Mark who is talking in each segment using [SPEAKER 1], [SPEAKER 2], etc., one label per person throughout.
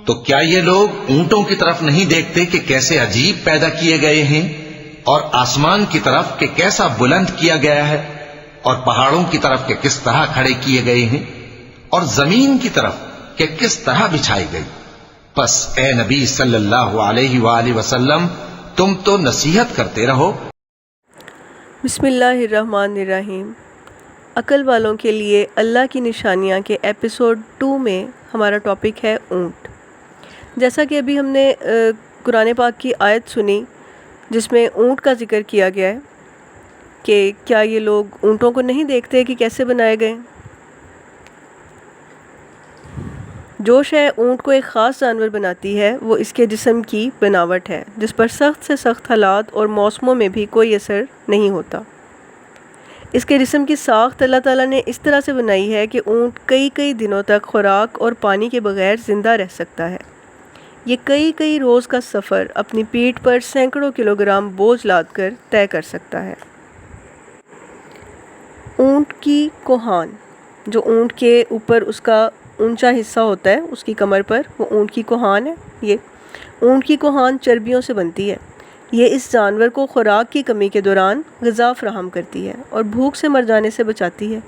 [SPEAKER 1] تو کیا یہ لوگ اونٹوں کی طرف نہیں دیکھتے کہ کیسے عجیب پیدا کیے گئے ہیں، اور آسمان کی طرف کہ کیسا بلند کیا گیا ہے، اور پہاڑوں کی طرف کہ کس طرح کھڑے کیے گئے ہیں، اور زمین کی طرف کہ کس طرح بچھائی گئی؟ پس اے نبی صلی اللہ علیہ وآلہ وسلم تم تو نصیحت کرتے رہو۔
[SPEAKER 2] بسم اللہ الرحمن الرحیم۔ عقل والوں کے لیے اللہ کی نشانیاں کے ایپیسوڈ 2 میں ہمارا ٹاپک ہے اونٹ۔ جیسا کہ ابھی ہم نے قرآن پاک کی آیت سنی جس میں اونٹ کا ذکر کیا گیا ہے کہ کیا یہ لوگ اونٹوں کو نہیں دیکھتے کہ کیسے بنائے گئے؟ جو شے اونٹ کو ایک خاص جانور بناتی ہے وہ اس کے جسم کی بناوٹ ہے، جس پر سخت سے سخت حالات اور موسموں میں بھی کوئی اثر نہیں ہوتا۔ اس کے جسم کی ساخت اللہ تعالیٰ نے اس طرح سے بنائی ہے کہ اونٹ کئی دنوں تک خوراک اور پانی کے بغیر زندہ رہ سکتا ہے۔ یہ کئی روز کا سفر اپنی پیٹھ پر سینکڑوں کلوگرام بوجھ لاد کر طے کر سکتا ہے۔ اونٹ کی کوہان، جو اونٹ کے اوپر اس کا اونچا حصہ ہوتا ہے اس کی کمر پر، وہ اونٹ کی کوہان ہے۔ یہ اونٹ کی کوہان چربیوں سے بنتی ہے۔ یہ اس جانور کو خوراک کی کمی کے دوران غذا فراہم کرتی ہے اور بھوک سے مر جانے سے بچاتی ہے۔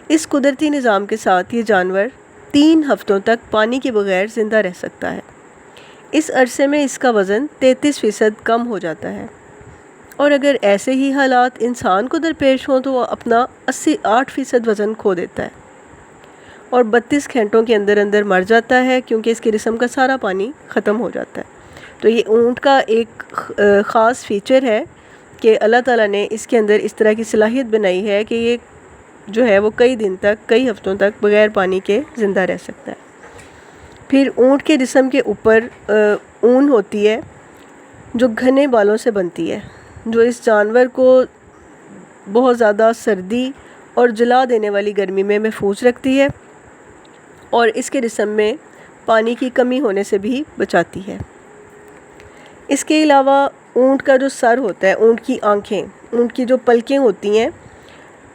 [SPEAKER 2] اس قدرتی نظام کے ساتھ یہ جانور 3 ہفتوں تک پانی کے بغیر زندہ رہ سکتا ہے۔ اس عرصے میں اس کا وزن 33% کم ہو جاتا ہے، اور اگر ایسے ہی حالات انسان کو درپیش ہوں تو وہ اپنا 88% وزن کھو دیتا ہے اور 32 گھنٹوں کے اندر مر جاتا ہے، کیونکہ اس کے جسم کا سارا پانی ختم ہو جاتا ہے۔ تو یہ اونٹ کا ایک خاص فیچر ہے کہ اللہ تعالیٰ نے اس کے اندر اس طرح کی صلاحیت بنائی ہے کہ یہ جو ہے وہ کئی دن تک، کئی ہفتوں تک بغیر پانی کے زندہ رہ سکتا ہے۔ پھر اونٹ کے جسم کے اوپر اون ہوتی ہے جو گھنے بالوں سے بنتی ہے، جو اس جانور کو بہت زیادہ سردی اور جلا دینے والی گرمی میں محفوظ رکھتی ہے اور اس کے جسم میں پانی کی کمی ہونے سے بھی بچاتی ہے۔ اس کے علاوہ اونٹ کا جو سر ہوتا ہے، اونٹ کی آنکھیں، اونٹ کی جو پلکیں ہوتی ہیں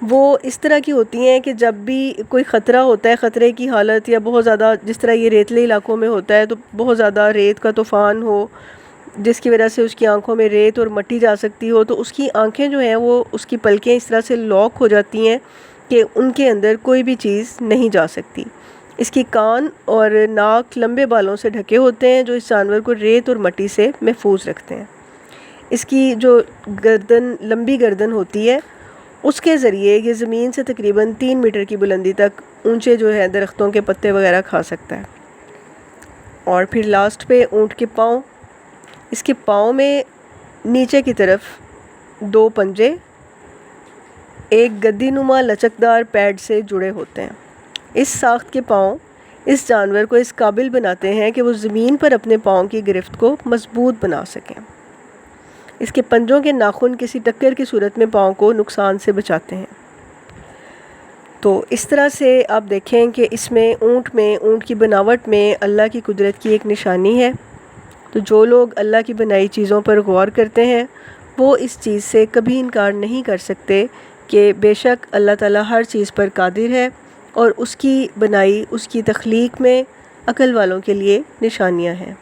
[SPEAKER 2] وہ اس طرح کی ہوتی ہیں کہ جب بھی کوئی خطرہ ہوتا ہے، خطرے کی حالت، یا بہت زیادہ، جس طرح یہ ریتلے علاقوں میں ہوتا ہے تو بہت زیادہ ریت کا طوفان ہو جس کی وجہ سے اس کی آنکھوں میں ریت اور مٹی جا سکتی ہو، تو اس کی آنکھیں جو ہیں وہ، اس کی پلکیں اس طرح سے لاک ہو جاتی ہیں کہ ان کے اندر کوئی بھی چیز نہیں جا سکتی۔ اس کی کان اور ناک لمبے بالوں سے ڈھکے ہوتے ہیں جو اس جانور کو ریت اور مٹی سے محفوظ رکھتے ہیں۔ اس کی جو گردن، لمبی گردن ہوتی ہے، اس کے ذریعے یہ زمین سے تقریباً 3 میٹر کی بلندی تک اونچے جو ہے درختوں کے پتے وغیرہ کھا سکتا ہے۔ اور پھر لاسٹ پہ اونٹ کے پاؤں، اس کے پاؤں میں نیچے کی طرف 2 پنجے ایک گدی نما لچکدار پیڈ سے جڑے ہوتے ہیں۔ اس ساخت کے پاؤں اس جانور کو اس قابل بناتے ہیں کہ وہ زمین پر اپنے پاؤں کی گرفت کو مضبوط بنا سکیں۔ اس کے پنجوں کے ناخن کسی ٹکر کی صورت میں پاؤں کو نقصان سے بچاتے ہیں۔ تو اس طرح سے آپ دیکھیں کہ اس میں اونٹ کی بناوٹ میں اللہ کی قدرت کی ایک نشانی ہے۔ تو جو لوگ اللہ کی بنائی چیزوں پر غور کرتے ہیں وہ اس چیز سے کبھی انکار نہیں کر سکتے کہ بے شک اللہ تعالیٰ ہر چیز پر قادر ہے، اور اس کی بنائی، اس کی تخلیق میں عقل والوں کے لیے نشانیاں ہیں۔